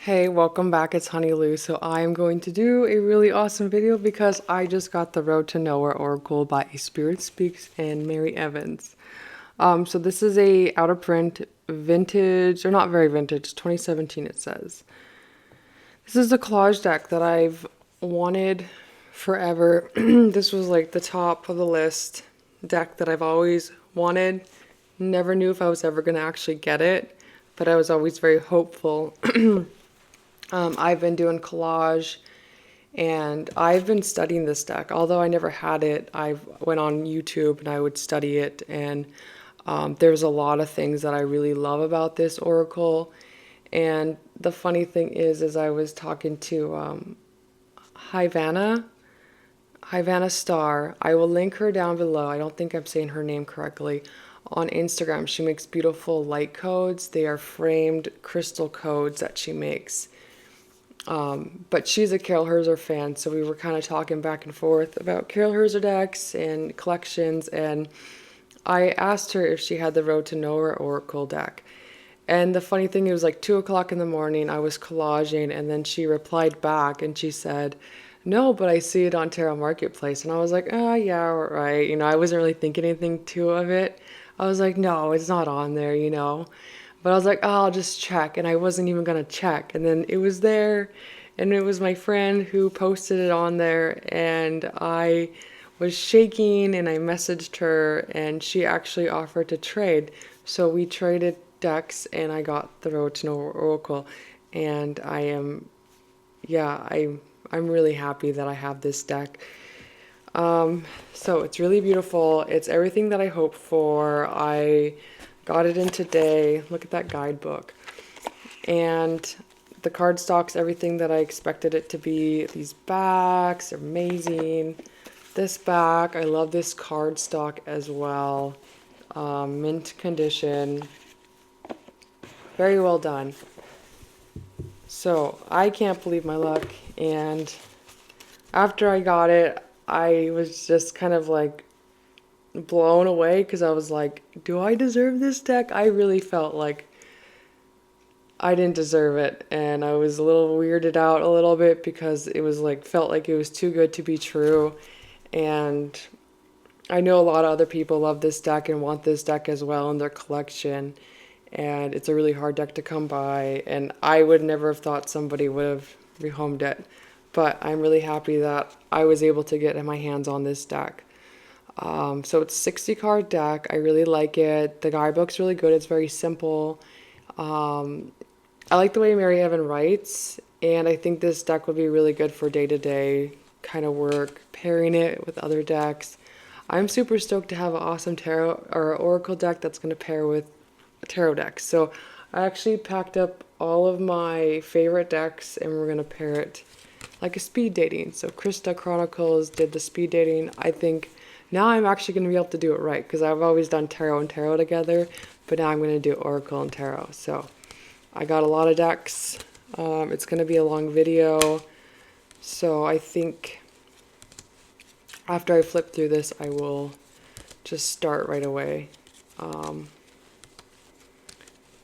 Hey, welcome back. It's Honey Lou. So I am going to do a really awesome video because I just got the Road to Nowhere Oracle by A Spirit Speaks and Mary Evans. So this is a out of print vintage, or not very vintage, 2017 it says. This is a collage deck that I've wanted forever. This was like the top of the list deck that I've always wanted. Never knew if I was ever going to actually get it, but I was always very hopeful. I've been doing collage and I've been studying this deck. Although I never had it, I went on YouTube and I would study it, and there's a lot of things that I really love about this oracle. And the funny thing is I was talking to Havanahstar. I will link her down below. I don't think I'm saying her name correctly. On Instagram, she makes beautiful light codes. They are framed crystal codes that she makes. But she's a Carol Herzer fan, so we were kind of talking back and forth about Carol Herzer decks and collections, and I asked her if she had the Road to Nowhere Oracle deck. And the funny thing, it was like 2 o'clock in the morning, I was collaging, and then she replied back and she said, no, but I see it on Tarot Marketplace. And I was like, oh, yeah, right. I wasn't really thinking anything too of it. I was like, no, it's not on there. But I was like, oh, I'll just check. And I wasn't even going to check. And then it was there. And it was my friend who posted it on there. And I was shaking and I messaged her. And she actually offered to trade. So we traded decks and I got the Road to Nowhere Oracle. And I'm really happy that I have this deck. So it's really beautiful. It's everything that I hoped for. I got it in today. Look at that guidebook. And the cardstock's everything that I expected it to be. These backs are amazing. This back, I love this cardstock as well. Mint condition. Very well done. So I can't believe my luck. And after I got it, I was just kind of like blown away because I was like, do I deserve this deck? I really felt like I didn't deserve it, and I was a little weirded out a little bit because it was like felt like it was too good to be true. And I know a lot of other people love this deck and want this deck as well in their collection, and it's a really hard deck to come by, and I would never have thought somebody would have rehomed it. But I'm really happy that I was able to get my hands on this deck. So it's a 60 card deck. I really like it. The guidebook's really good. It's very simple. I like the way Mary Evan writes, and I think this deck would be really good for day-to-day kind of work, pairing it with other decks. I'm super stoked to have an awesome tarot or oracle deck that's going to pair with a tarot deck. So I actually packed up all of my favorite decks and we're going to pair it like a speed dating. So Krista Chronicles did the speed dating. I think now I'm actually going to be able to do it right because I've always done tarot and tarot together, but now I'm going to do oracle and tarot. So I got a lot of decks. It's going to be a long video. So I think after I flip through this, I will just start right away.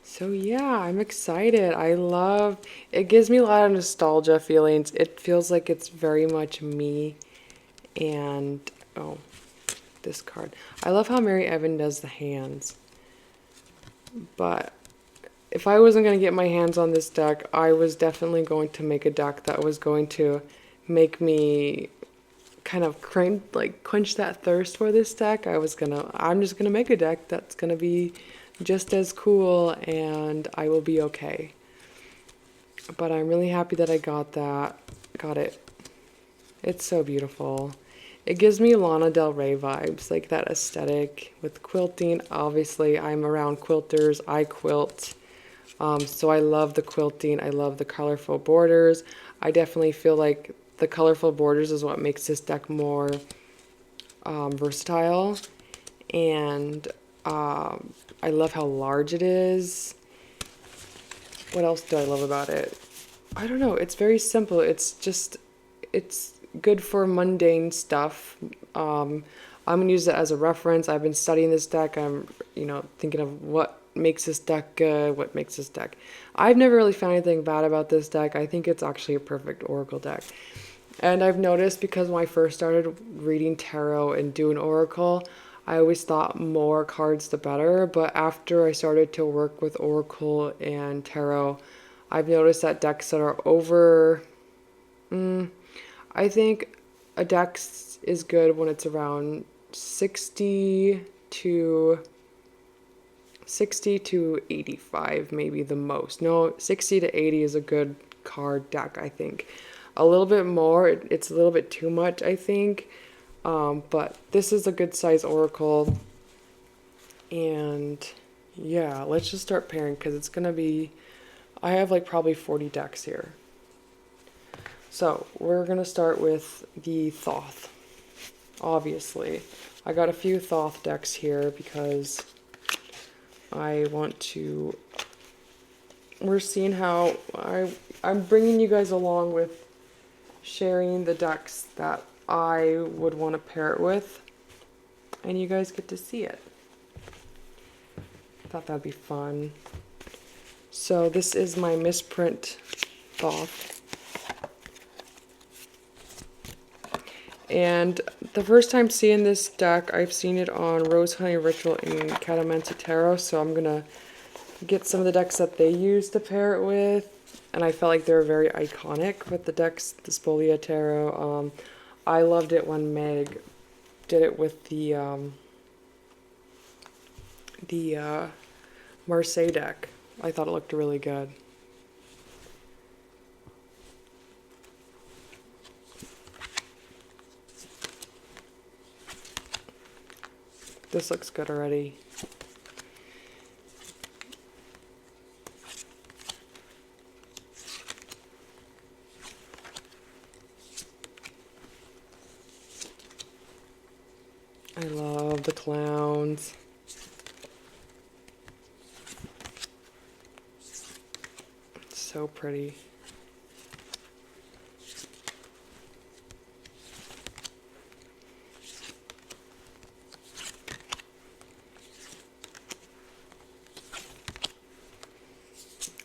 So yeah, I'm excited. It gives me a lot of nostalgia feelings. It feels like it's very much me. And, oh, this card. I love how Mary Evan does the hands. But if I wasn't going to get my hands on this deck, I was definitely going to make a deck that was going to make me kind of quench that thirst for this deck. I'm just gonna make a deck that's gonna be just as cool, and I will be okay. But I'm really happy that I got it. It's so beautiful. It gives me Lana Del Rey vibes, like that aesthetic with quilting. Obviously, I'm around quilters. I quilt. So I love the quilting. I love the colorful borders. I definitely feel like the colorful borders is what makes this deck more versatile. And I love how large it is. What else do I love about it? I don't know. It's very simple. It's good for mundane stuff. I'm going to use it as a reference. I've been studying this deck. I'm, thinking of what makes this deck good, what makes this deck. I've never really found anything bad about this deck. I think it's actually a perfect Oracle deck. And I've noticed because when I first started reading tarot and doing Oracle, I always thought more cards the better. But after I started to work with Oracle and tarot, I've noticed that decks that are over, I think a deck is good when it's around 60 to 85, maybe the most. No, 60 to 80 is a good card deck, I think. A little bit more, it's a little bit too much, I think. But this is a good size oracle. And yeah, let's just start pairing because it's going to be, I have like probably 40 decks here. So we're going to start with the Thoth, obviously. I got a few Thoth decks here because I want to, we're seeing how I'm bringing you guys along with sharing the decks that I would want to pair it with, and you guys get to see it. Thought that'd be fun. So this is my misprint Thoth. And the first time seeing this deck, I've seen it on Rose Honey Ritual and Catamancy Tarot, so I'm gonna get some of the decks that they use to pair it with. And I felt like they were very iconic with the decks, the Spolia Tarot. I loved it when Meg did it with the Marseille deck. I thought it looked really good. This looks good already. I love the clowns. It's so pretty.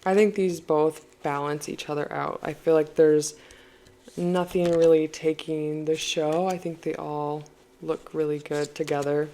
I think these both balance each other out. I feel like there's nothing really taking the show. I think they all look really good together.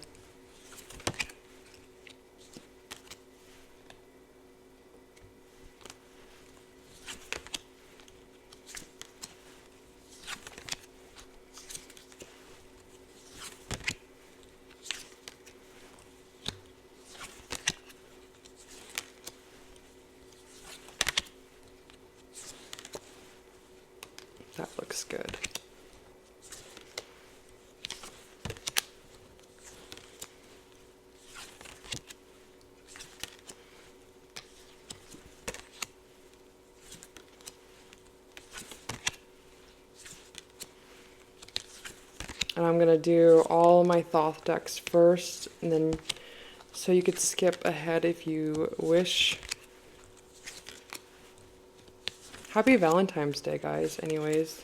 That looks good. And I'm gonna do all my Thoth decks first, and then so you could skip ahead if you wish. Happy Valentine's Day, guys, anyways.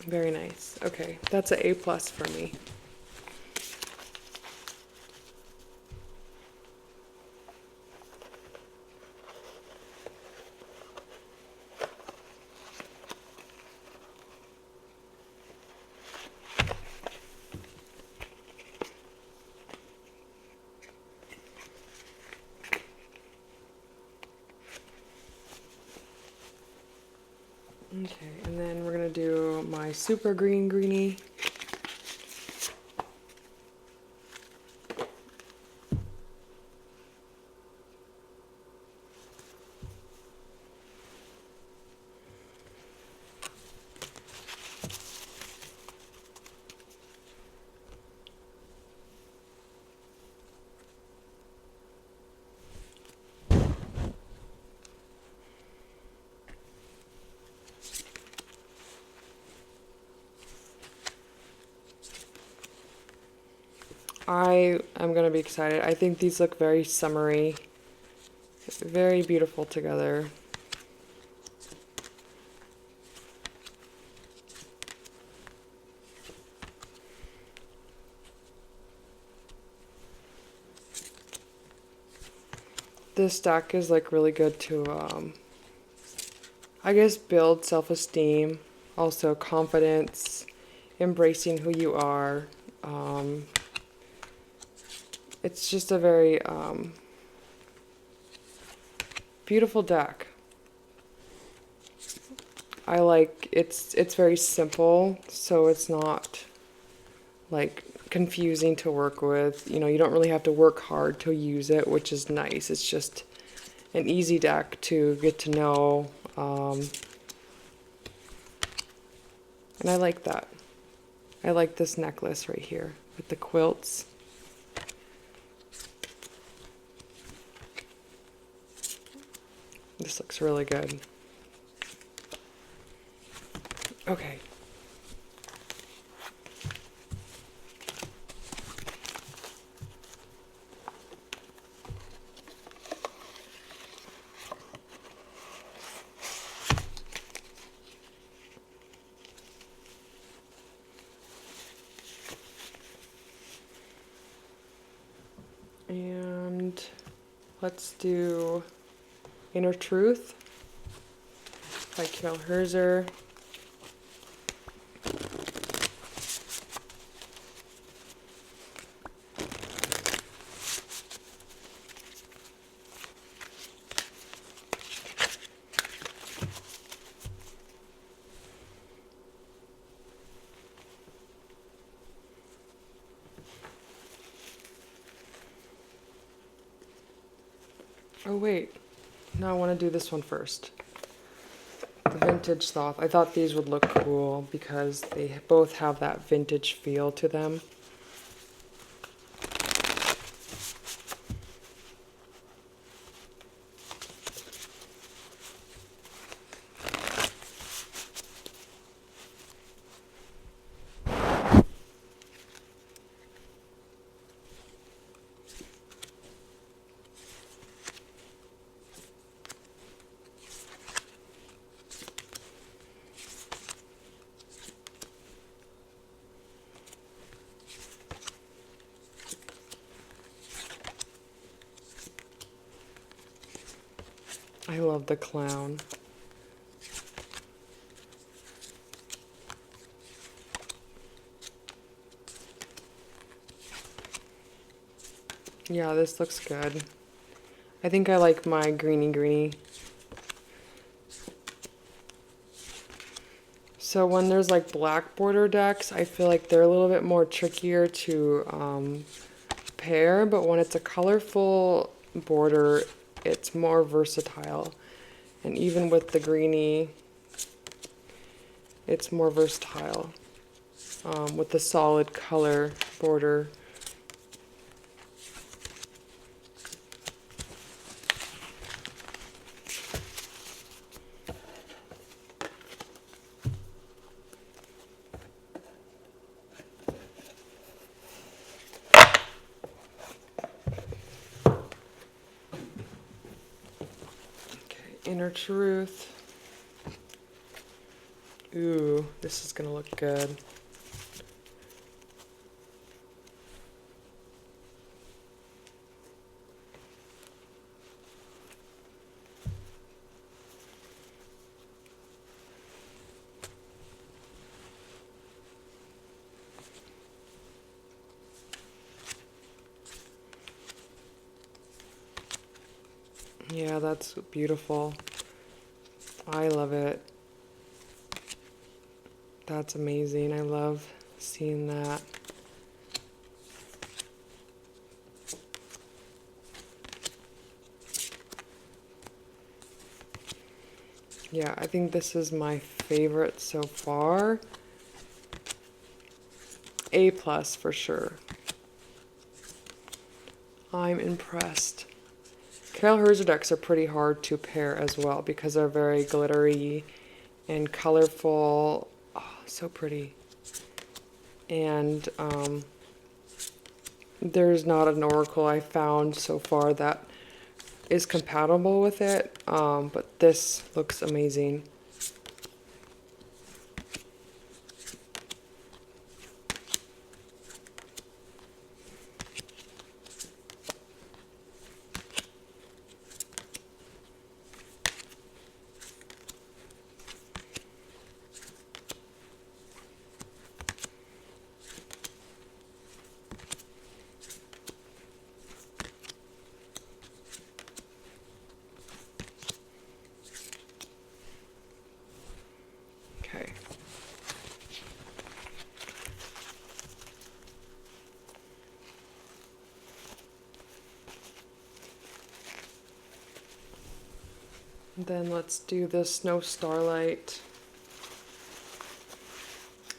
Very nice. Okay, that's an A+ for me. Okay, and then we're gonna do my super green greenie. I am gonna be excited. I think these look very summery. very beautiful together. This deck is like really good to, I guess, build self-esteem, also confidence, embracing who you are. It's just a very beautiful deck. I like it's very simple, so it's not like confusing to work with. You know, you don't really have to work hard to use it, which is nice. It's just an easy deck to get to know. And I like that. I like this necklace right here with the quilts. This looks really good. Okay. And let's do Inner Truth by Carol Herzer. Oh wait, no, I want to do this one first. The vintage stuff. I thought these would look cool because they both have that vintage feel to them. I love the clown. Yeah, this looks good. I think I like my greeny. So when there's like black border decks, I feel like they're a little bit more trickier to pair, but when it's a colorful border, it's more versatile. And even with the greeny, it's more versatile with the solid color border. Inner Truth. Ooh, this is gonna look good. Yeah, that's beautiful. I love it. That's amazing. I love seeing that. Yeah, I think this is my favorite so far. A plus for sure. I'm impressed. Carol Herzer decks are pretty hard to pair as well because they're very glittery and colorful. Oh, so pretty. And there's not an oracle I found so far that is compatible with it, but this looks amazing. Okay. Then let's do the Snow Starlight.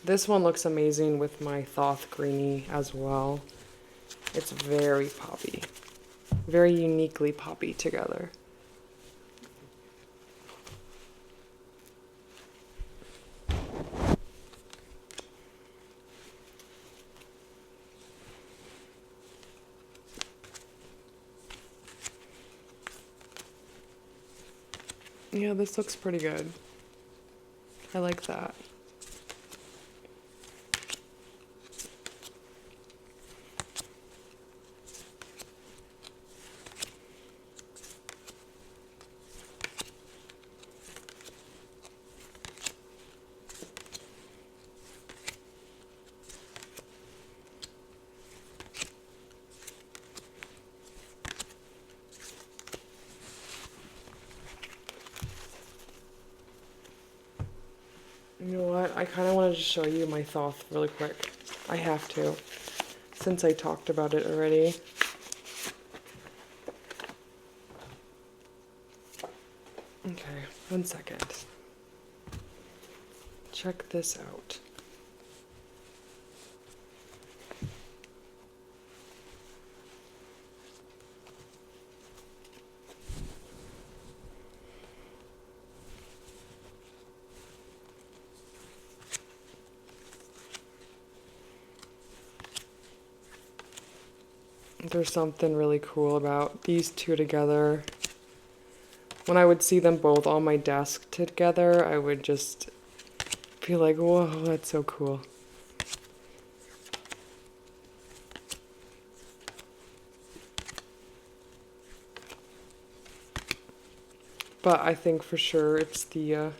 This one looks amazing with my Thoth Greenie as well. It's very poppy. Very uniquely poppy together. Yeah, this looks pretty good. I like that. You know what? I kind of wanted to show you my Thoth really quick. I have to, since I talked about it already. Okay, 1 second. Check this out. There's something really cool about these two together. When I would see them both on my desk together, I would just feel like, whoa, that's so cool. But I think for sure it's the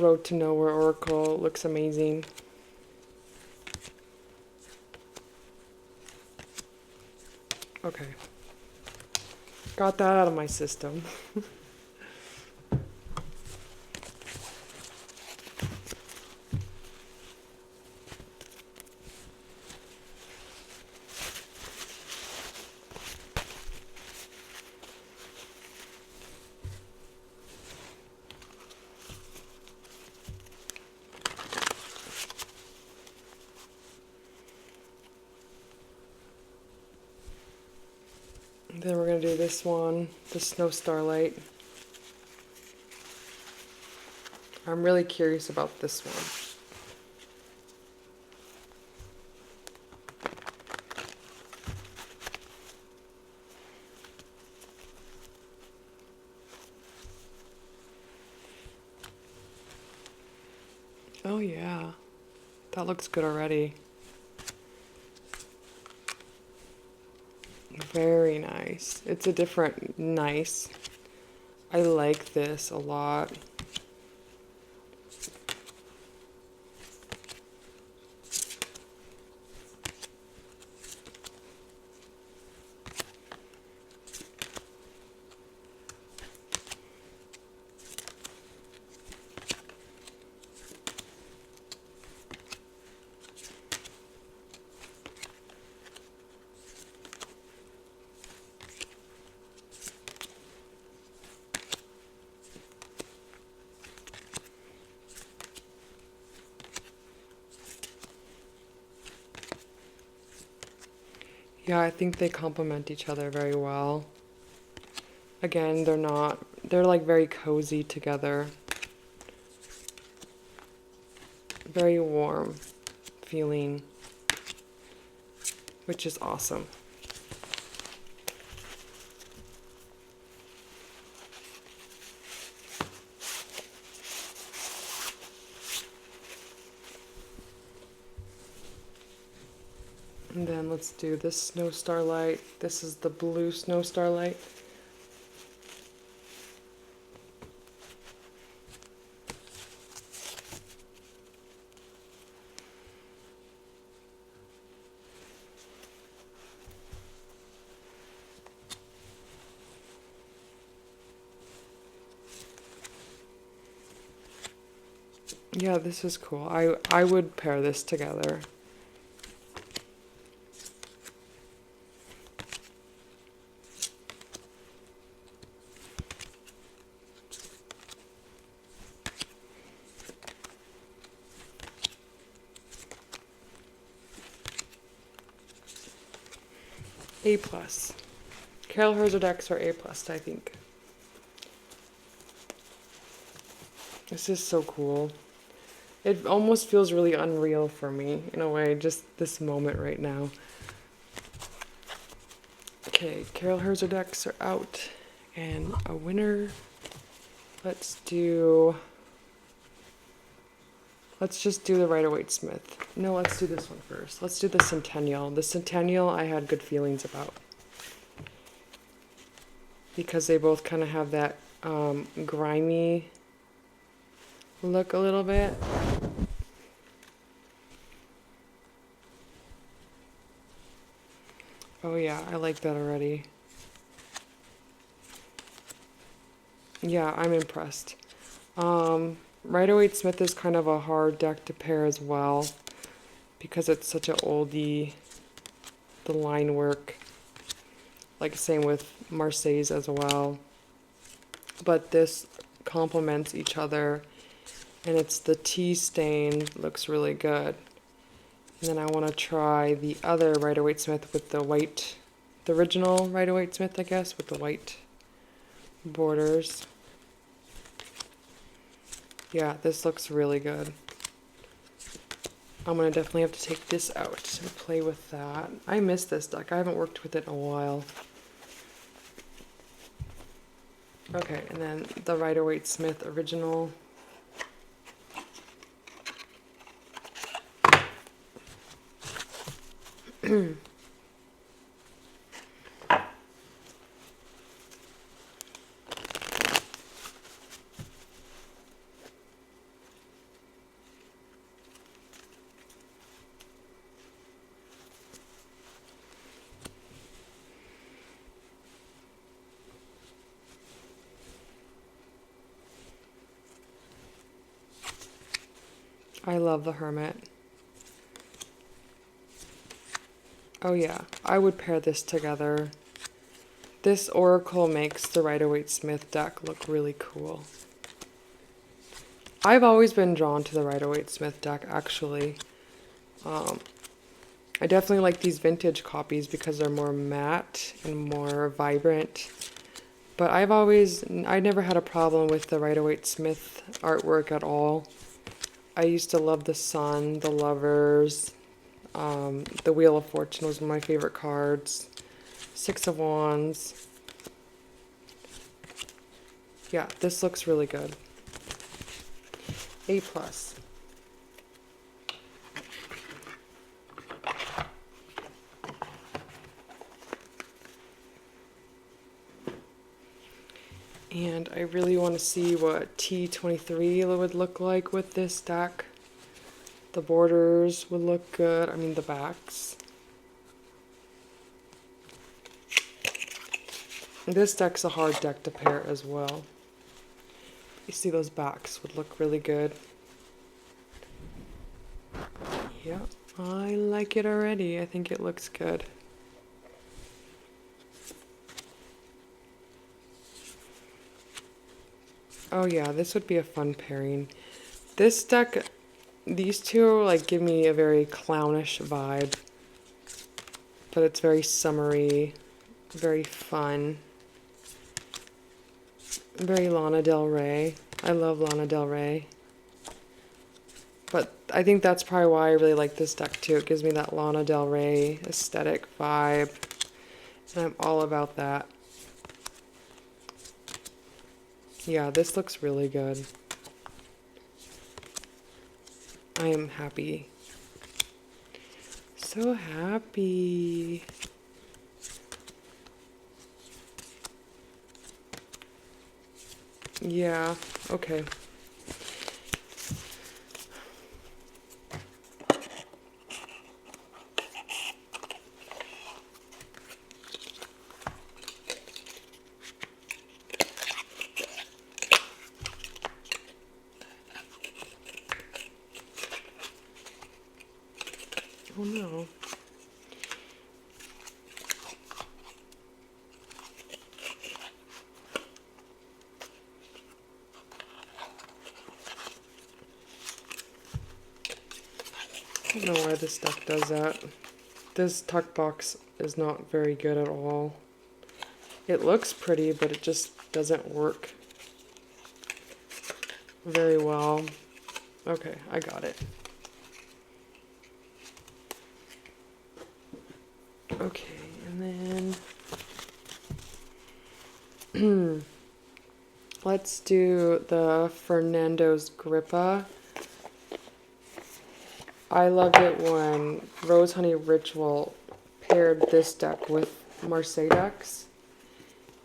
Road to Nowhere Oracle looks amazing. Okay. Got that out of my system. Then we're going to do this one, the Snow Starlight. I'm really curious about this one. Oh yeah, that looks good already. Very nice. It's a different nice. I like this a lot. Yeah, I think they complement each other very well. Again, they're like very cozy together. Very warm feeling. which is awesome. And then let's do this Snow Starlight. This is the blue Snow Starlight. Yeah, this is cool. I would pair this together. A+. Carol Herzer decks are A+, I think. This is so cool. It almost feels really unreal for me, in a way, just this moment right now. Okay, Carol Herzer decks are out, and a winner. Let's just do the Rider-Waite-Smith. No, let's do this one first. Let's do the Centennial. The Centennial I had good feelings about, because they both kind of have that grimy look a little bit. Oh yeah, I like that already. Yeah, I'm impressed. Rider-Waite-Smith is kind of a hard deck to pair as well, because it's such an oldie. The line work, like same with Marseilles as well. But this complements each other, and it's the tea stain, looks really good. And then I want to try the other Rider-Waite-Smith with the white, the original Rider-Waite-Smith, I guess, with the white borders. Yeah, this looks really good. I'm going to definitely have to take this out and play with that. I miss this deck. I haven't worked with it in a while. Okay, and then the Rider-Waite-Smith original. I love the Hermit. Oh yeah, I would pair this together. This Oracle makes the Rider-Waite-Smith deck look really cool. I've always been drawn to the Rider-Waite-Smith deck, actually. I definitely like these vintage copies because they're more matte and more vibrant. But I never had a problem with the Rider-Waite-Smith artwork at all. I used to love the Sun, the Lovers, the Wheel of Fortune was one of my favorite cards. Six of Wands. Yeah, this looks really good. A+. And I really want to see what T23 would look like with this deck. The borders would look good. I mean, the backs. This deck's a hard deck to pair as well. You see those backs would look really good. Yeah, I like it already. I think it looks good. Oh yeah, this would be a fun pairing. This deck, these two like give me a very clownish vibe, but it's very summery, very fun, very Lana Del Rey. I love Lana Del Rey. But I think that's probably why I really like this deck too. It gives me that Lana Del Rey aesthetic vibe. And I'm all about that. Yeah, this looks really good. I am happy. So happy. Yeah, okay. Oh no. I don't know why this deck does that. This tuck box is not very good at all. It looks pretty, but it just doesn't work very well. Okay, I got it. Okay, and then let's do the Fernando's Grippa. I loved it when Rose Honey Ritual paired this deck with Marseille decks.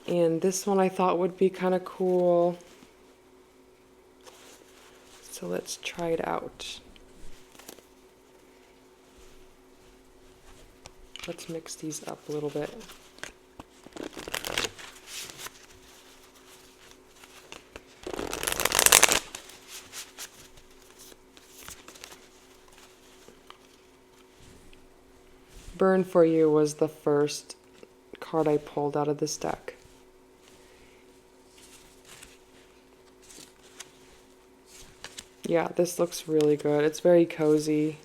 And this one I thought would be kind of cool. So let's try it out. Let's mix these up a little bit. Burn for You was the first card I pulled out of this deck. Yeah, this looks really good. It's very cozy.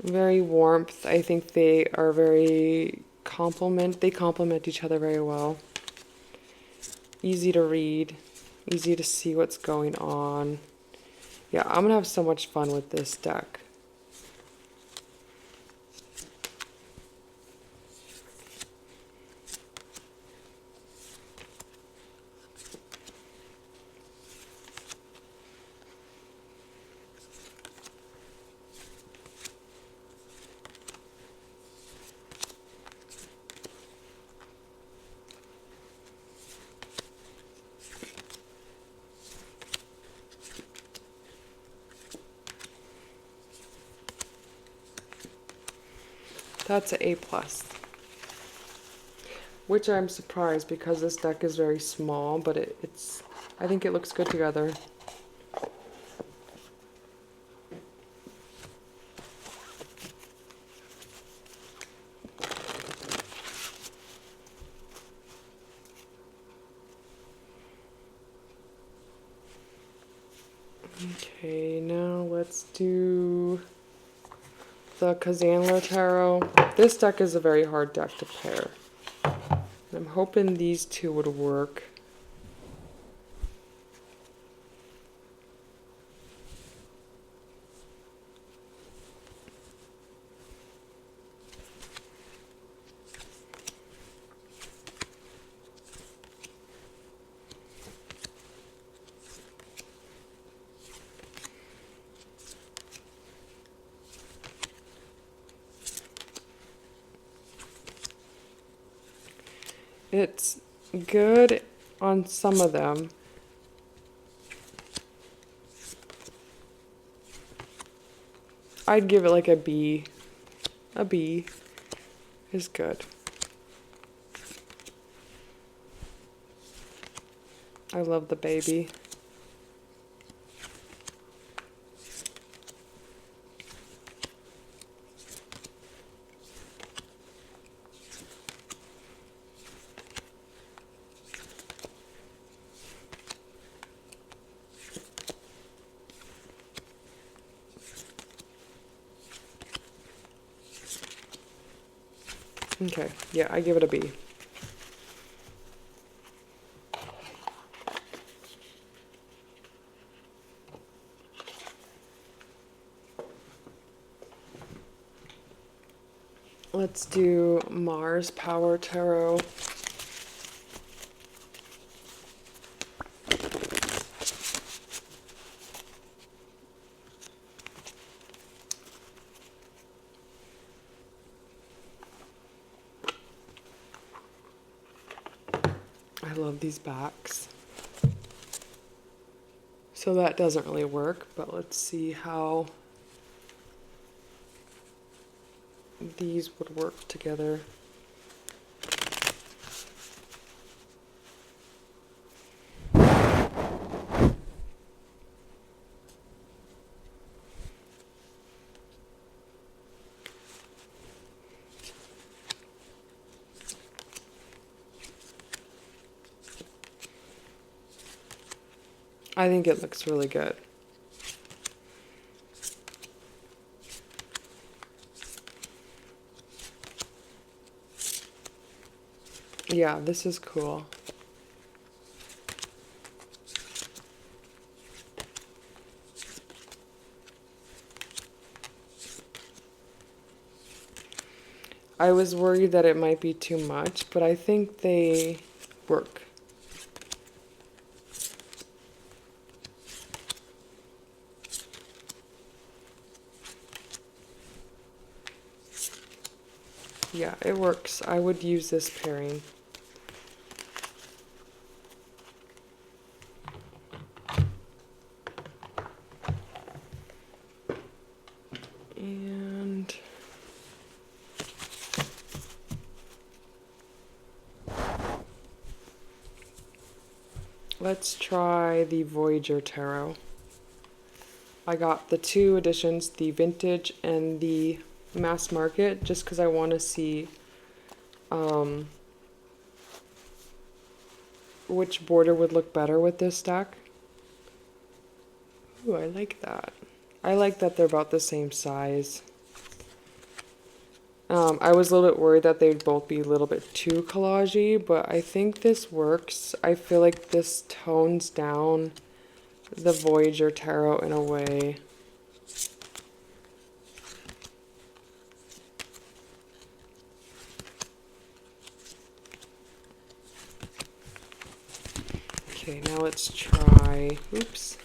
Very warmth. I think they are they complement each other very well. Easy to read, easy to see what's going on. Yeah, I'm gonna have so much fun with this deck. That's an A+. Which I'm surprised because this deck is very small, but I think it looks good together. Okay, now let's do the Kazanler Tarot. This deck is a very hard deck to pair. I'm hoping these two would work. It's good on some of them. I'd give it like a B. A B is good. I love the baby. Okay, yeah, I give it a B. Let's do Mars Power Tarot. I love these backs. So that doesn't really work, but let's see how these would work together. I think it looks really good. Yeah, this is cool. I was worried that it might be too much, but I think they work. Yeah, it works. I would use this pairing. And let's try the Voyager Tarot. I got the 2 editions, the vintage and the mass market, just because I want to see which border would look better with this stack. Ooh, I like that. I like that they're about the same size. I was a little bit worried that they'd both be a little bit too collagey, but I think this works. I feel like this tones down the Voyager Tarot in a way. Okay, now let's try, oops,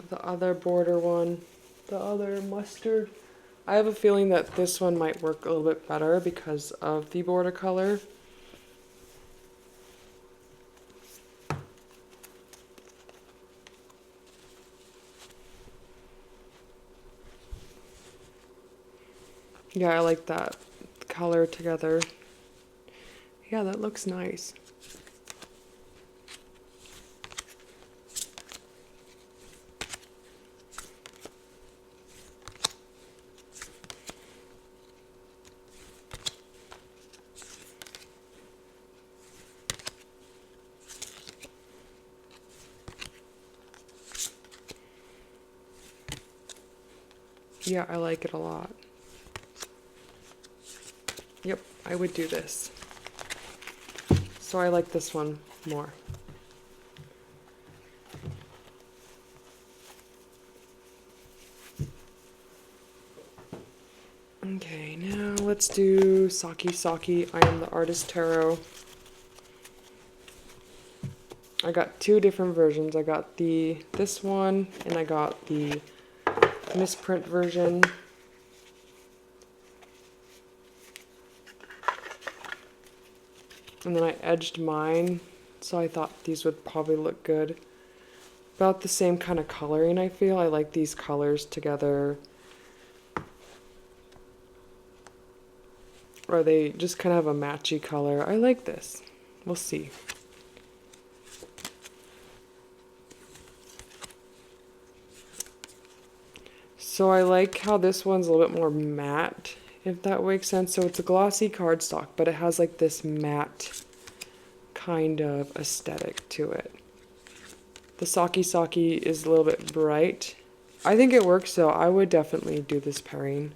the other border one, the other mustard. I have a feeling that this one might work a little bit better because of the border color. Yeah, I like that color together. Yeah, that looks nice. Yeah, I like it a lot. Yep, I would do this. So I like this one more. Okay, now let's do Saki Saki, I Am the Artist Tarot. I got 2 different versions. I got this one and I got the misprint version. And then I edged mine, so I thought these would probably look good. About the same kind of coloring, I feel. I like these colors together. Or they just kind of have a matchy color. I like this. We'll see. So I like how this one's a little bit more matte, if that makes sense. So it's a glossy cardstock, but it has like this matte kind of aesthetic to it. The Saki Saki is a little bit bright. I think it works, so I would definitely do this pairing.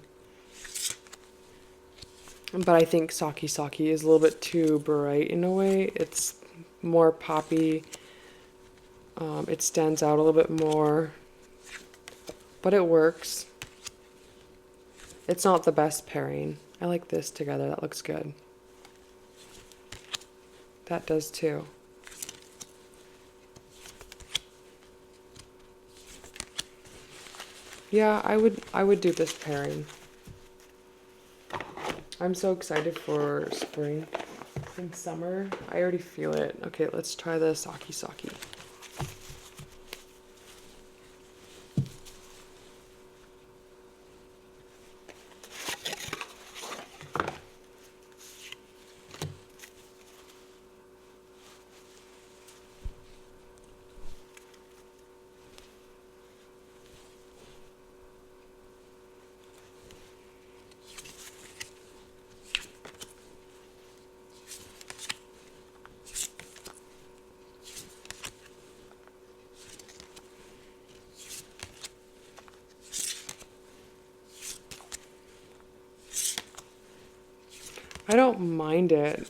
But I think Saki Saki is a little bit too bright in a way. It's more poppy. It stands out a little bit more. But it works. It's not the best pairing. I like this together. That looks good. That does too. Yeah, I would do this pairing. I'm so excited for spring and summer. I already feel it. Okay, let's try the Saki Saki. I don't mind it.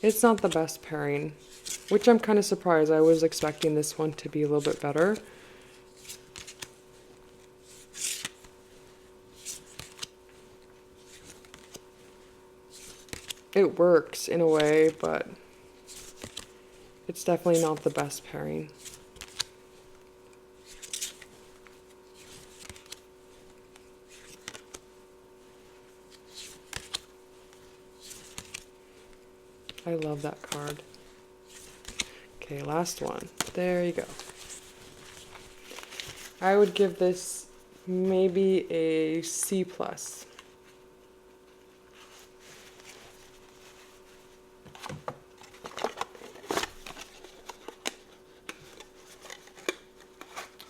It's not the best pairing, which I'm kind of surprised. I was expecting this one to be a little bit better. It works in a way, but it's definitely not the best pairing. I love that card. Okay, last one. There you go. I would give this maybe a C+.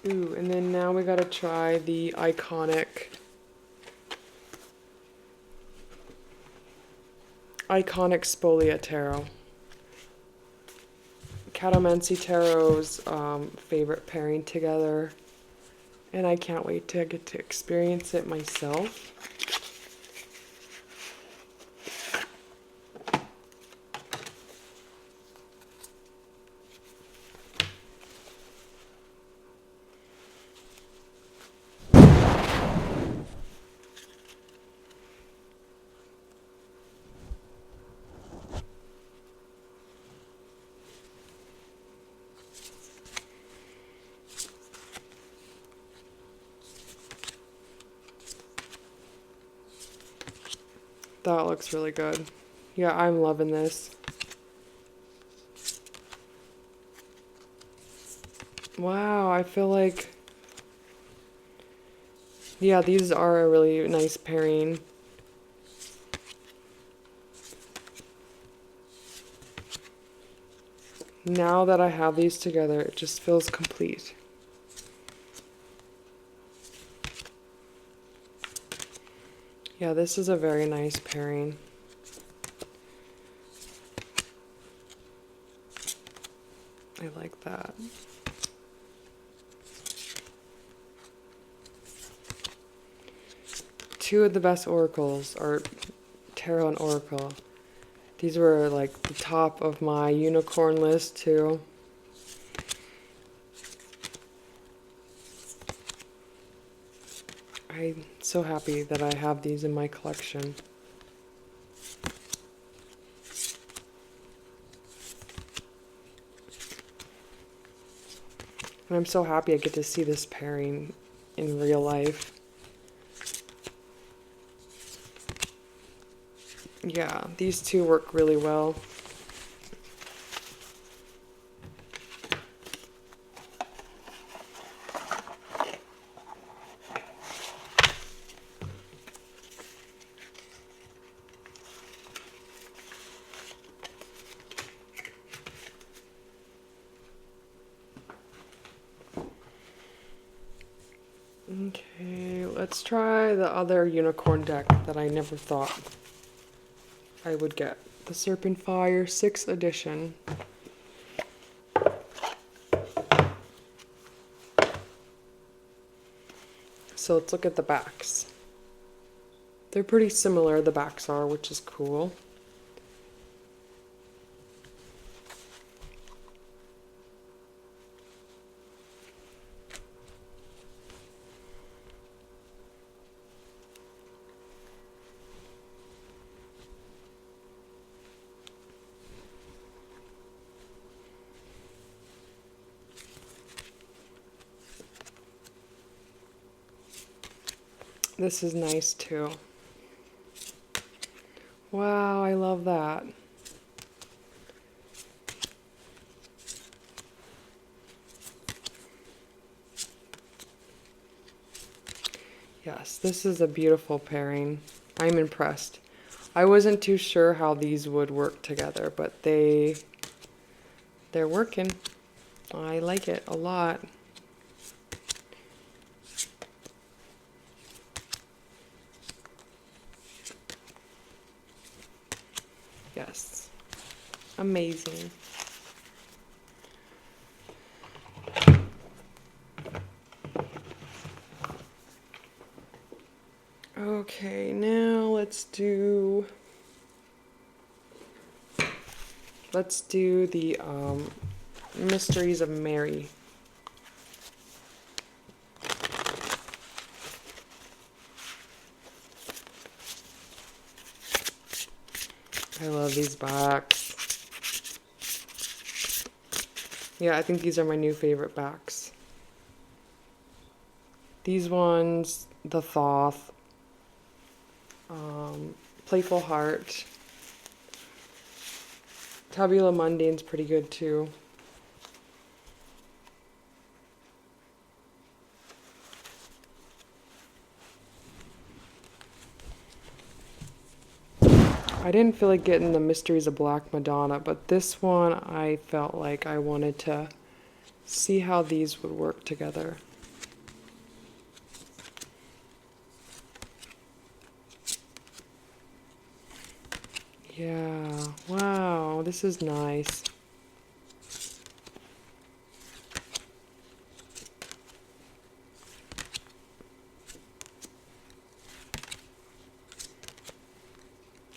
Ooh, and then now we gotta try the iconic Spolia Tarot. Catamancy Tarot's favorite pairing together, and I can't wait to get to experience it myself. That looks really good. Yeah, I'm loving this. Wow, I feel like, yeah, these are a really nice pairing. Now that I have these together, it just feels complete. Yeah, this is a very nice pairing. I like that. Two of the best oracles are Tarot and Oracle. These were like the top of my unicorn list too. I'm so happy that I have these in my collection. And I'm so happy I get to see this pairing in real life. Yeah, these two work really well. Okay, let's try the other unicorn deck that I never thought I would get. The Serpent Fire 6th edition. So let's look at the backs. They're pretty similar, the backs are, which is cool. This is nice too. Wow, I love that. Yes, this is a beautiful pairing. I'm impressed. I wasn't too sure how these would work together, but they're working. I like it a lot. Yes. Amazing. Okay, now let's do the Mysteries of Mary. I love these backs. Yeah, I think these are my new favorite backs. These ones, the Thoth, Playful Heart, Tabula Mundane's pretty good too. I didn't feel like getting the Mysteries of Black Madonna, but this one I felt like I wanted to see how these would work together. Yeah, wow, this is nice.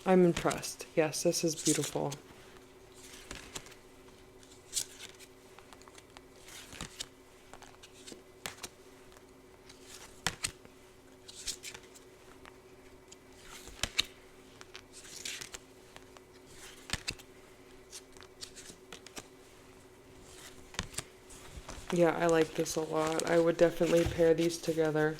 I'm impressed. Yes, this is beautiful. Yeah, I like this a lot. I would definitely pair these together.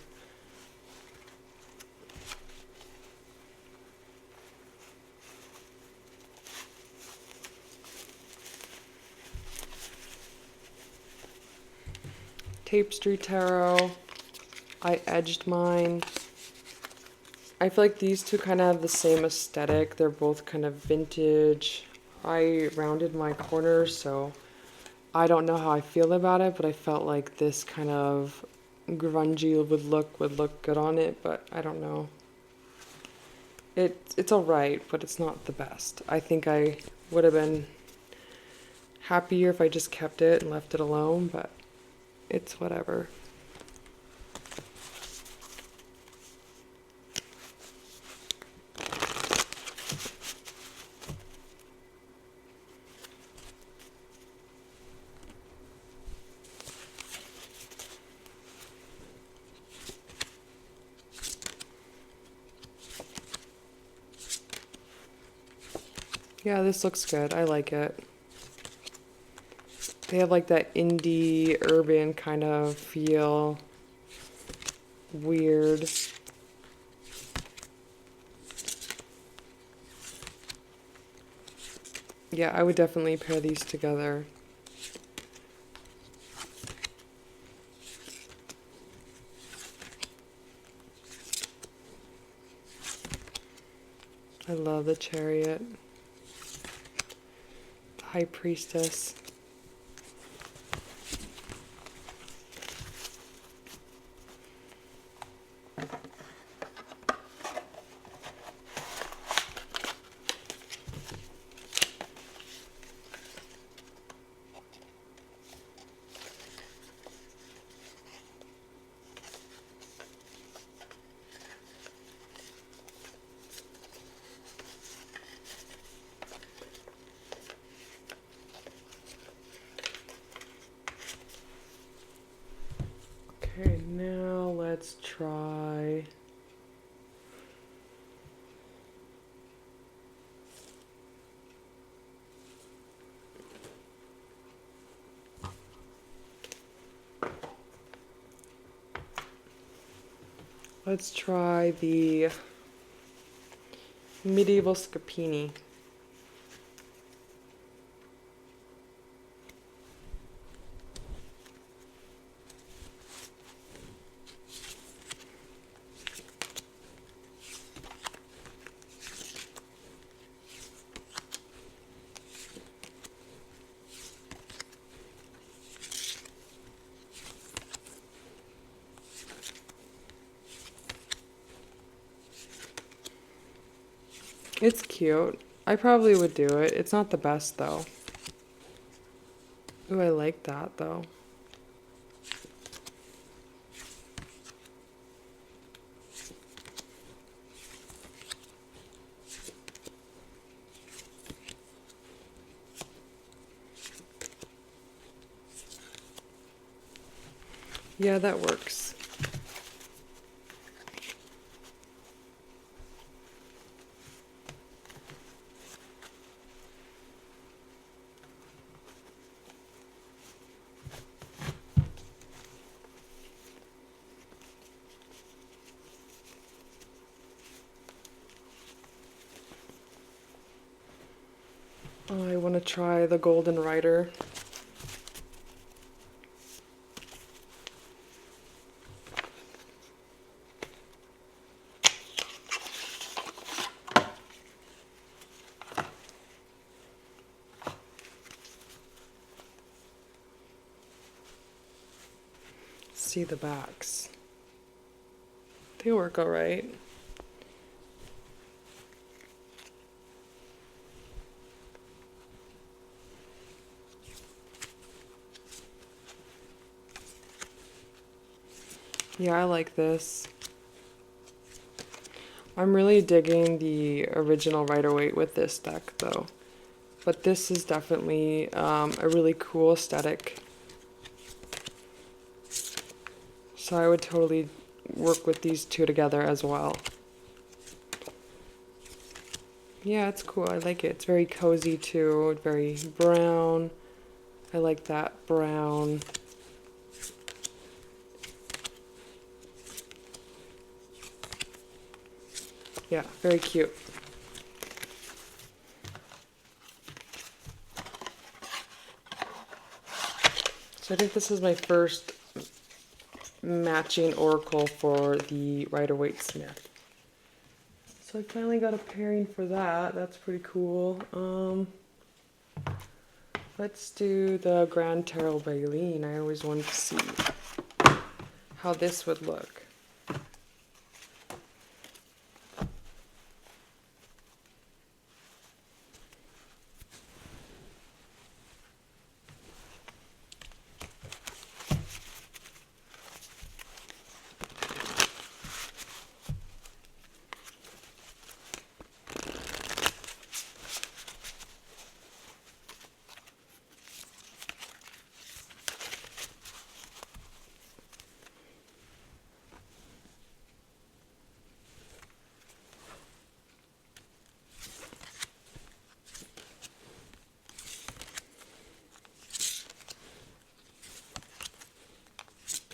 Tapestry Tarot. I edged mine. I feel like these two kind of have the same aesthetic. They're both kind of vintage. I rounded my corners, so I don't know how I feel about it, but I felt like this kind of grungy would look good on it, but I don't know. It's alright, but it's not the best. I think I would have been happier if I just kept it and left it alone, but it's whatever. Yeah, this looks good. I like it. They have like that indie urban kind of feel. Weird. Yeah, I would definitely pair these together. I love the Chariot. The High Priestess. Okay, now let's try Let's try the medieval Scapini. It's cute. I probably would do it. It's not the best though. Ooh, I like that though. Yeah, that works. I want to try the Golden Rider. See the backs. They work all right. Yeah, I like this. I'm really digging the original Rider-Waite with this deck though. But this is definitely a really cool aesthetic. So I would totally work with these two together as well. Yeah, it's cool. I like it. It's very cozy too. Very brown. I like that brown. Yeah, very cute. So I think this is my first matching oracle for the Rider-Waite Smith. So I finally got a pairing for that. That's pretty cool. Let's do the Grand Tarot Baleen. I always wanted to see how this would look.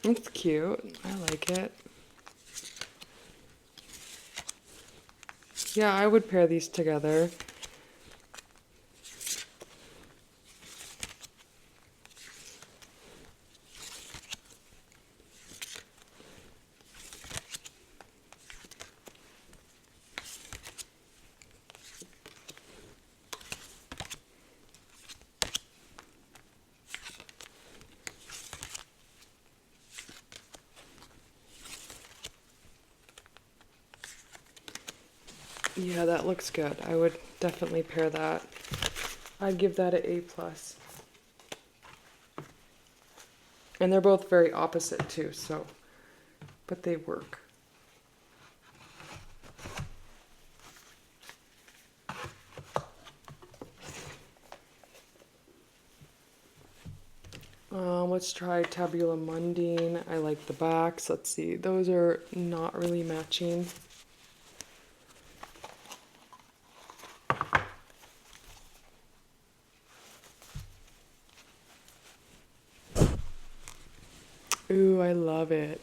It's cute. I like it. Yeah, I would pair these together. Yeah, that looks good. I would definitely pair that. I'd give that an A+. And they're both very opposite too, so, but they work. Let's try Tabula Mundine. I like the backs. Let's see. Those are not really matching. Ooh, I love it.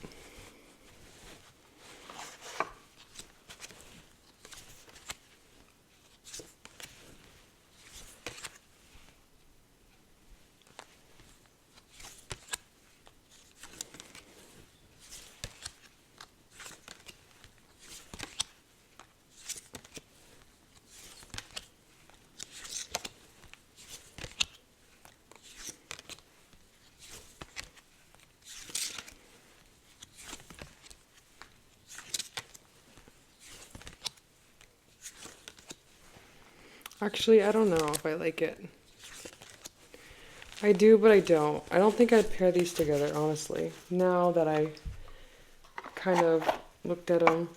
Actually, I don't know if I like it. I do, but I don't. I don't think I'd pair these together, honestly. Now that I kind of looked at them.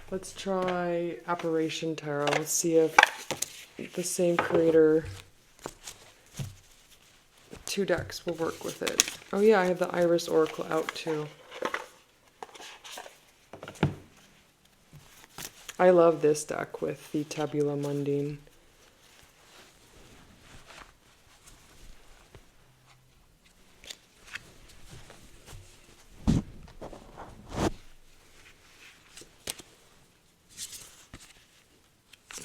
Let's try Apparition Tarot. Let's see if the same creator, 2 decks will work with it. Oh yeah, I have the Iris Oracle out too. I love this deck with the Tabula Mundine.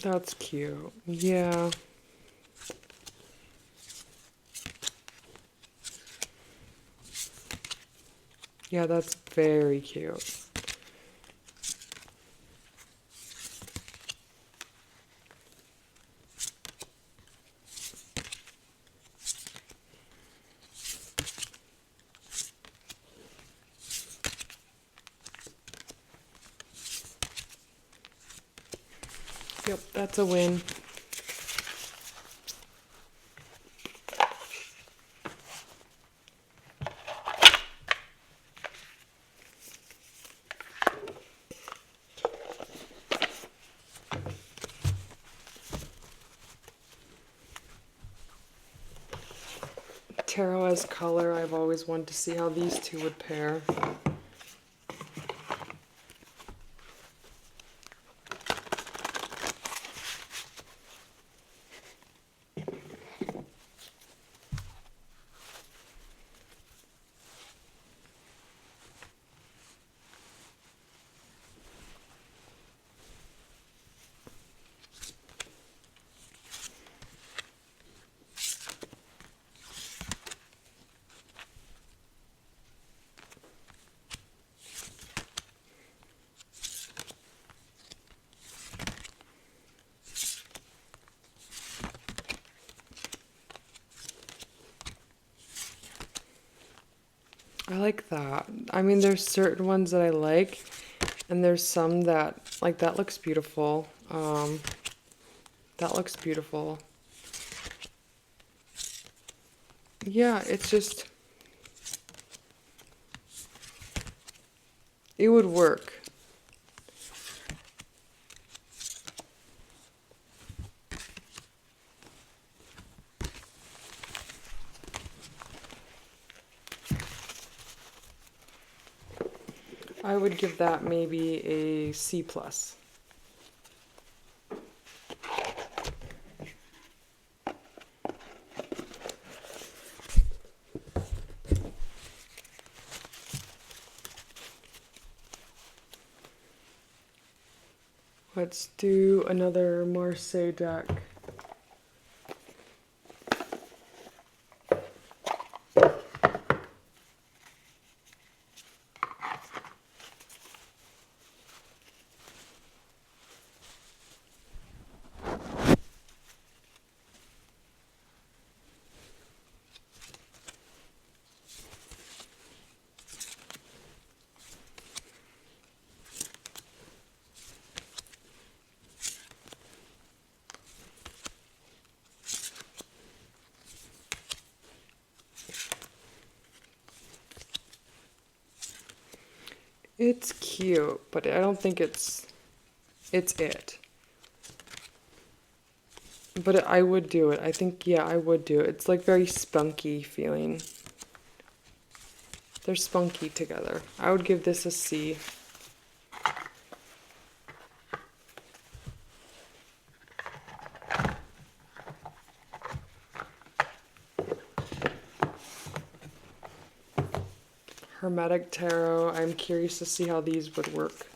That's cute. Yeah. Yeah, that's very cute. Yep, that's a win. Tarot as color, I've always wanted to see how these two would pair. I like that. I mean, there's certain ones that I like, and there's some that, like, that looks beautiful. That looks beautiful. Yeah, it's just, it would work. I would give that maybe a C+. Let's do another Marseille deck. It's cute, but I don't think it's it. But I would do it. I think, yeah, I would do it. It's like very spunky feeling. They're spunky together. I would give this a C. Hermetic Tarot. I'm curious to see how these would work.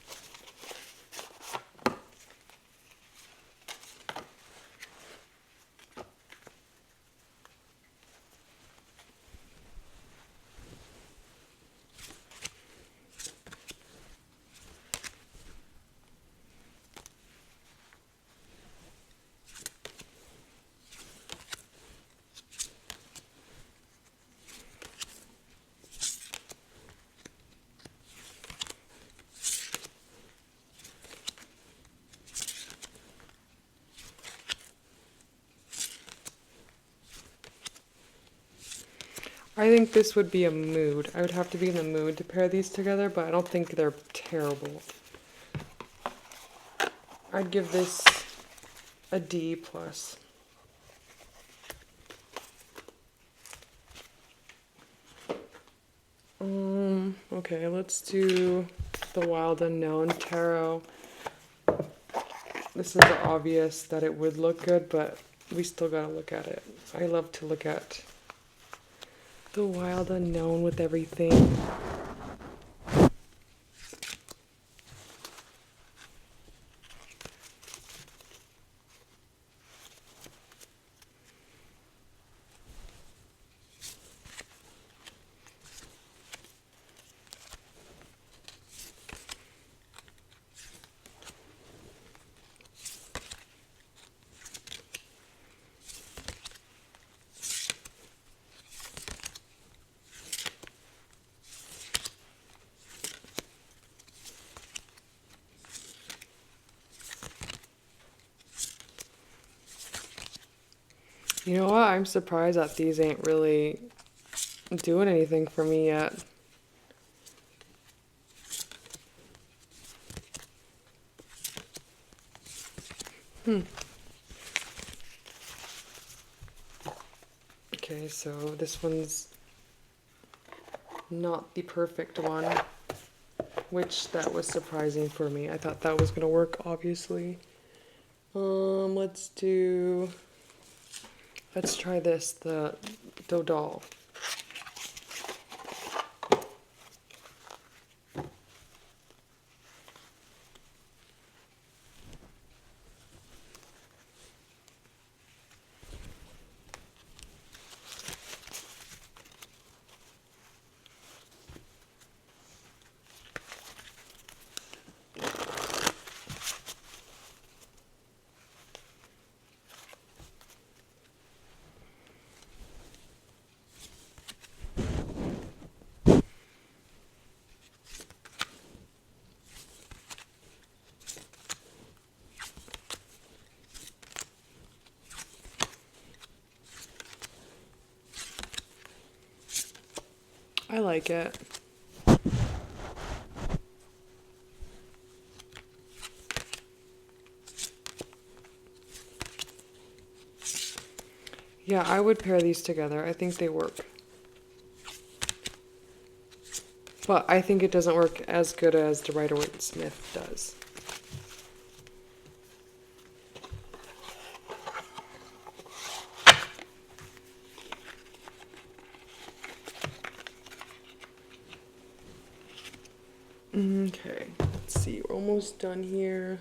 I think this would be a mood. I would have to be in the mood to pair these together, but I don't think they're terrible. I'd give this a D plus. Okay, let's do the Wild Unknown Tarot. This is obvious that it would look good, but we still gotta look at it. I love to look at the Wild Unknown with everything. You know what? I'm surprised that these ain't really doing anything for me yet. Okay, so this one's not the perfect one, which that was surprising for me. I thought that was gonna work, obviously. Let's try this, the Dodal. I like it. Yeah, I would pair these together. I think they work. But I think it doesn't work as good as the Rider-Waite-Smith does. Okay, let's see, we're almost done here.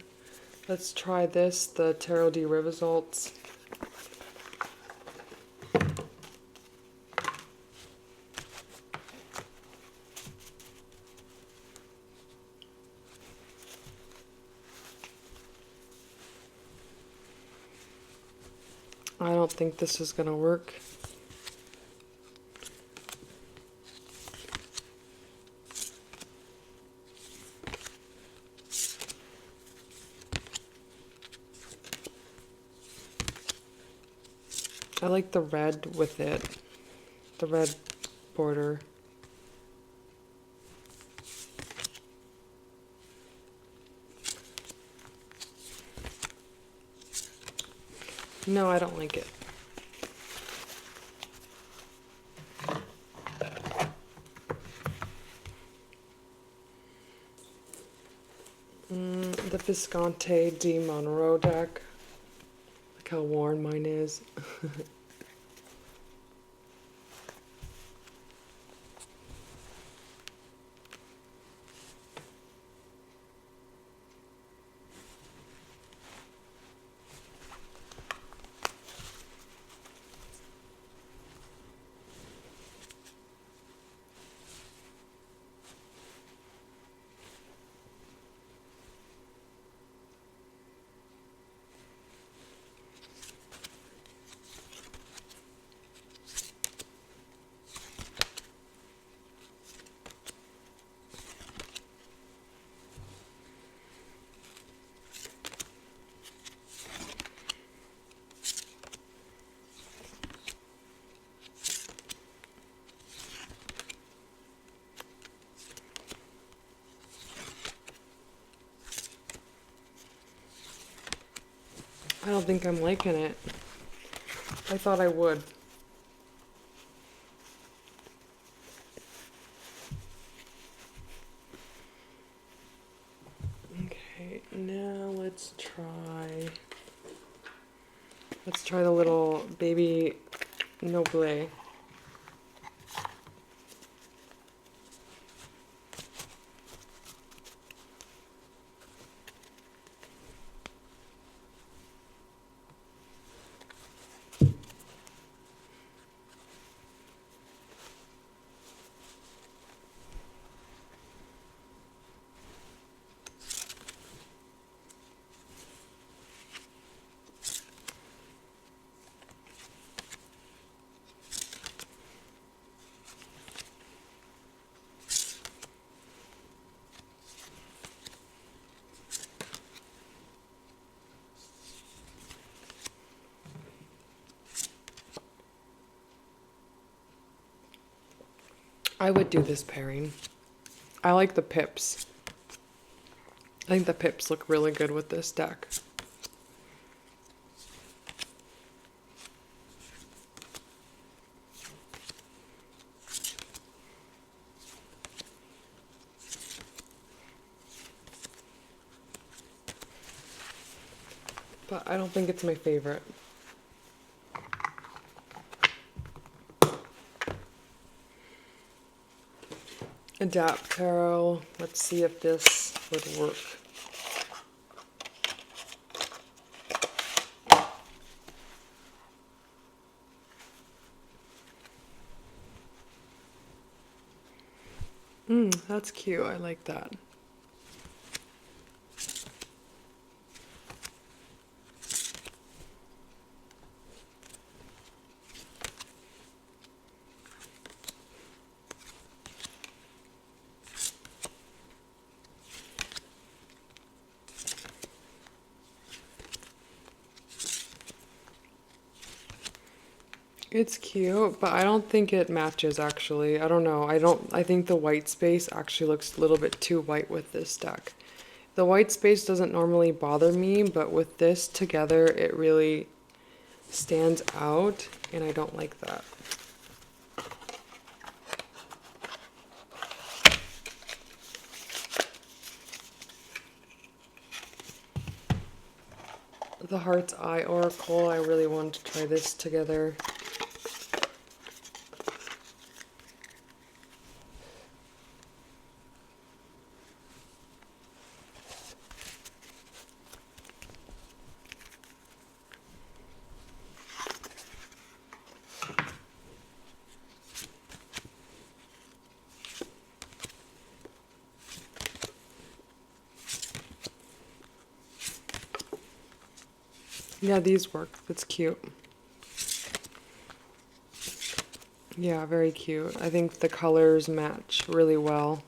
Let's try this, the Tarot D Results. I don't think this is gonna work. I like the red with it, the red border. No, I don't like it. The Visconti di Monroe deck. Look how worn mine is. I don't think I'm liking it. I thought I would. Okay, now let's try the little baby Noble. I would do this pairing. I like the pips. I think the pips look really good with this deck. But I don't think it's my favorite. Adapt Tarot. Let's see if this would work. That's cute. I like that. It's cute, but I don't think it matches actually. I don't know. I think the white space actually looks a little bit too white with this deck. The white space doesn't normally bother me, but with this together, it really stands out, and I don't like that. The Heart's Eye Oracle, I really want to try this together. Yeah, these work. That's cute. Yeah, very cute. I think the colors match really well.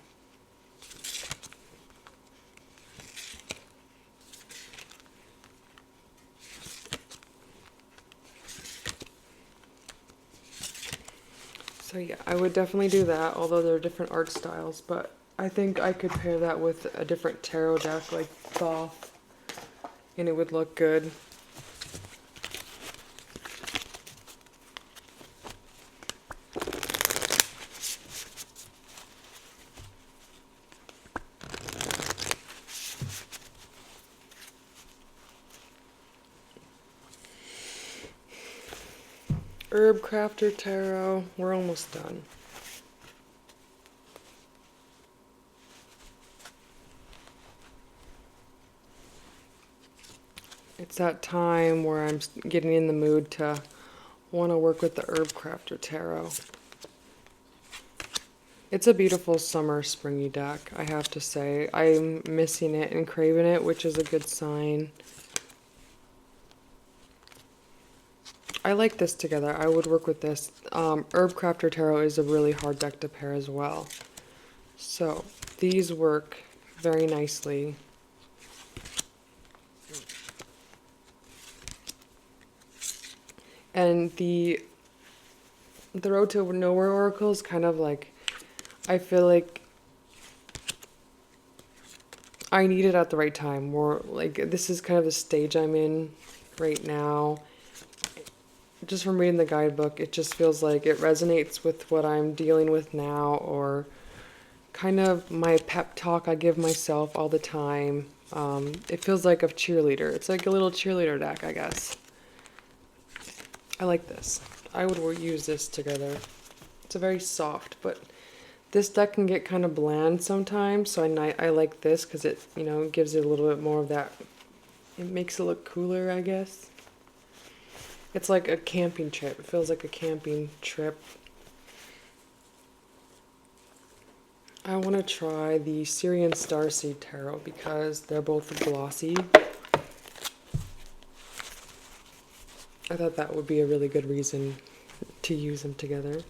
So yeah, I would definitely do that, although they're different art styles, but I think I could pair that with a different tarot deck like Thoth, and it would look good. Herb Crafter Tarot, we're almost done. It's that time where I'm getting in the mood to want to work with the Herb Crafter Tarot. It's a beautiful summer springy deck, I have to say. I'm missing it and craving it, which is a good sign. I like this together. I would work with this. Herb Crafter Tarot is a really hard deck to pair as well. So these work very nicely. And the Road to Nowhere Oracle is kind of like, I feel like I need it at the right time. More like this is kind of the stage I'm in right now. Just from reading the guidebook, it just feels like it resonates with what I'm dealing with now, or kind of my pep talk I give myself all the time. It feels like a cheerleader. It's like a little cheerleader deck, I guess. I like this. I would use this together. It's a very soft, but this deck can get kind of bland sometimes, so I like this because it, you know, gives it a little bit more of that. It makes it look cooler, I guess. It's like a camping trip. It feels like a camping trip. I want to try the Syrian Starseed Tarot because they're both glossy. I thought that would be a really good reason to use them together.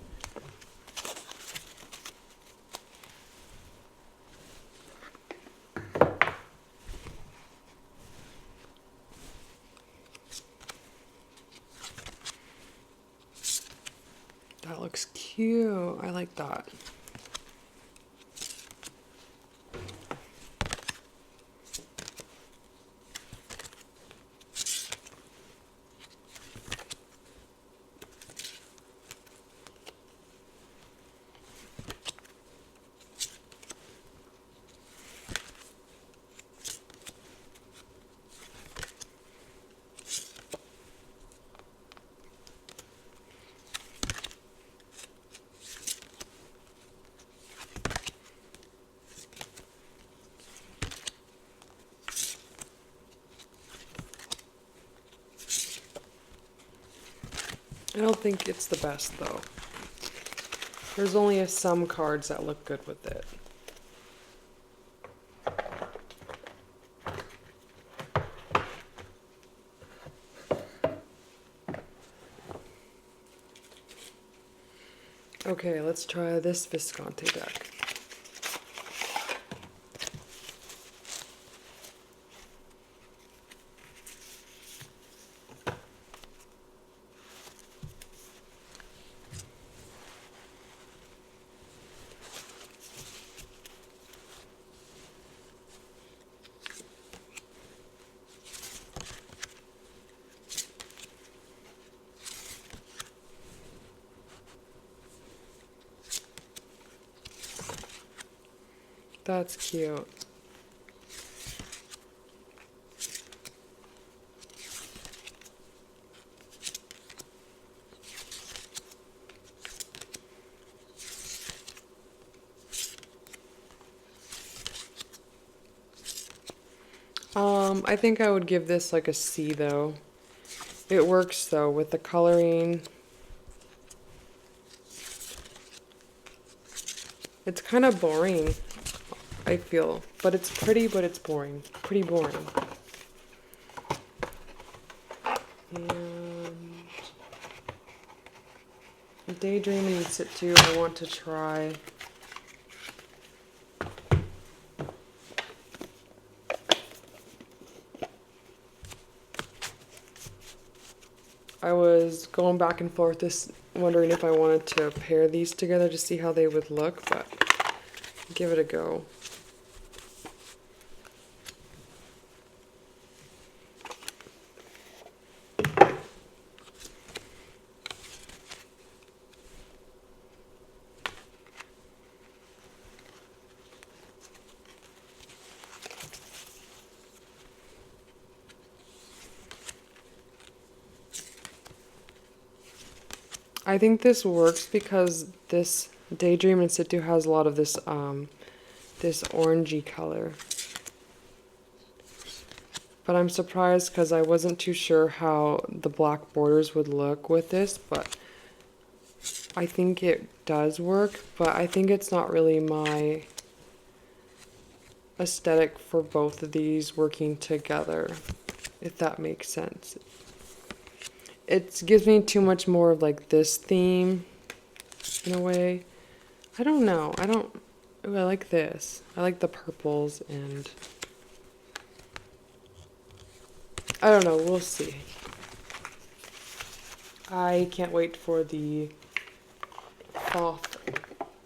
That looks cute. I like that. I don't think it's the best though. There's only some cards that look good with it. Okay, let's try this Visconti deck. That's cute. I think I would give this like a C though. It works though with the coloring. It's kind of boring, I feel, but it's pretty, but it's boring. Pretty boring. And Daydream and Sit To, I want to try. I was going back and forth this wondering if I wanted to pair these together to see how they would look, but give it a go. I think this works because this Daydream and Sit To has a lot of this this orangey color. But I'm surprised because I wasn't too sure how the black borders would look with this, but I think it does work, but I think it's not really my aesthetic for both of these working together, if that makes sense. It gives me too much more of like this theme in a way. I don't know. Ooh, I like this. I like the purples and I don't know. We'll see. I can't wait for the Thoth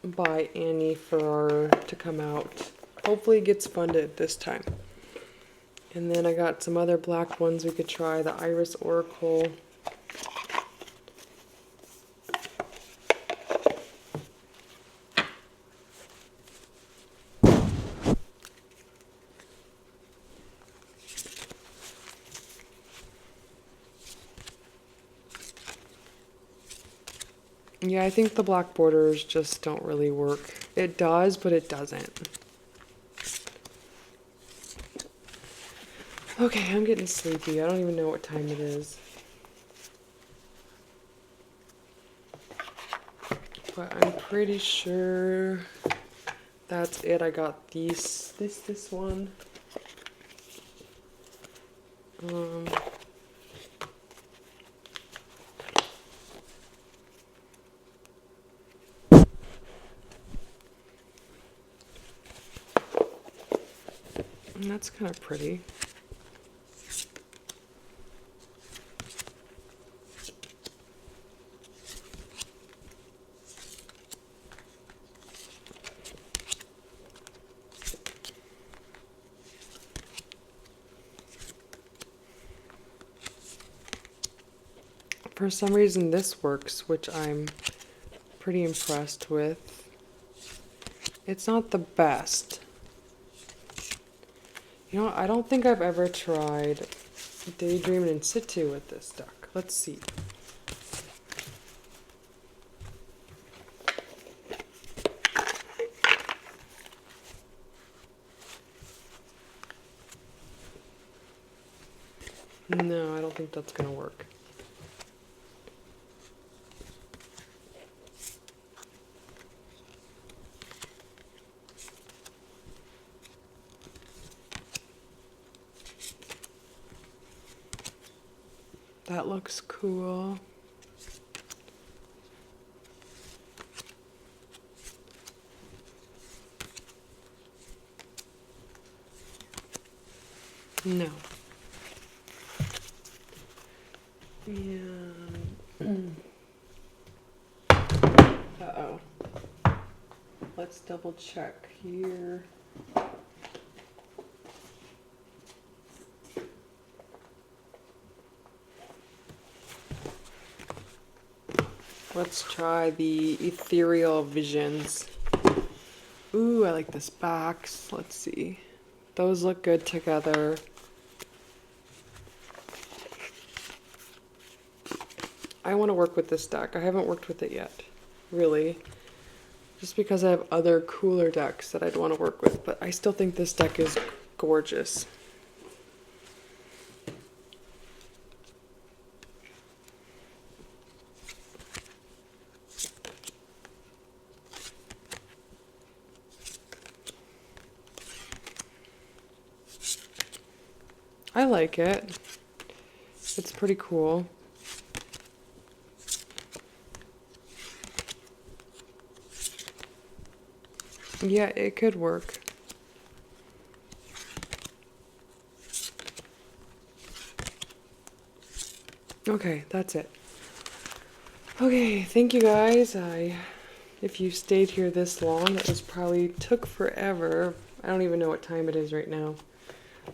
by Annie Ferrara to come out. Hopefully it gets funded this time. And then I got some other black ones we could try, the Iris Oracle. Yeah, I think the black borders just don't really work. It does, but it doesn't. Okay, I'm getting sleepy. I don't even know what time it is. But I'm pretty sure that's it. I got this one. And that's kind of pretty. For some reason this works, which I'm pretty impressed with. It's not the best. You know, I don't think I've ever tried Daydream in situ with this deck. Let's see. No, I don't think that's gonna work. That looks cool. No. And uh-oh. Let's double check here. Let's try the Ethereal Visions. Ooh, I like this box. Let's see. Those look good together. I want to work with this deck. I haven't worked with it yet, really. Just because I have other cooler decks that I'd want to work with, but I still think this deck is gorgeous. I like it. It's pretty cool. Yeah, it could work. Okay, that's it. Okay, thank you guys. If you stayed here this long, it was probably took forever. I don't even know what time it is right now.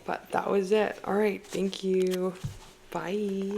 But that was it. All right, thank you. Bye.